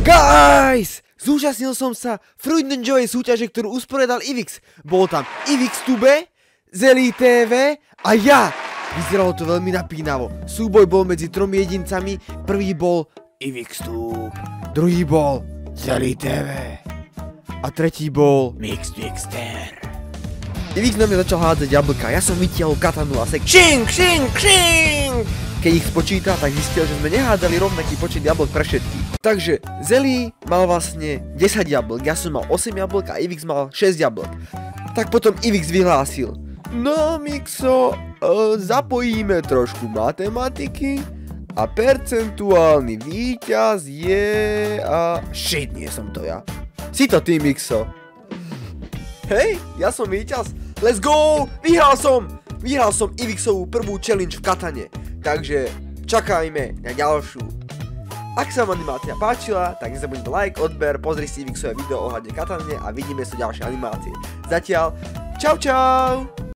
Guys! Zúčastnil som sa Fruit Ninjovej súťaže, ktorú usporiadal Ivix. Bol tam Ivix Tube, Zelí TV a ja. Vyzeralo to veľmi napínavo. Súboj bol medzi 3 jedincami. Prvý bol Ivix Tube, druhý bol Zelí TV a tretí bol Mixter. Ivix na mňa začal hádzať jablka. Ja som vytiahol katanu a sek kšing. Keď ich spočítal, tak zistil, že sme nehádzali rovnaký počet jablk pre všetkých. Takže Zelí mal vlastne 10 jablk, ja som mal 8 jablk a Ivix mal 6 jablk. Tak potom Ivix vyhlásil: no Mixo, zapojíme trošku matematiky a percentuálny víťaz je shit, nie som to ja. Si to ty, Mixo. Hej, ja som víťaz. Let's go! Vyhral som Ivixovú prvú challenge v katane. Takže čakajme na ďalšiu. Ak sa vám animácia páčila, tak nezabudnite like, odber, pozri si Ivixové video ohľadne katane a vidíme sa ďalšie animácie. Zatiaľ, čau!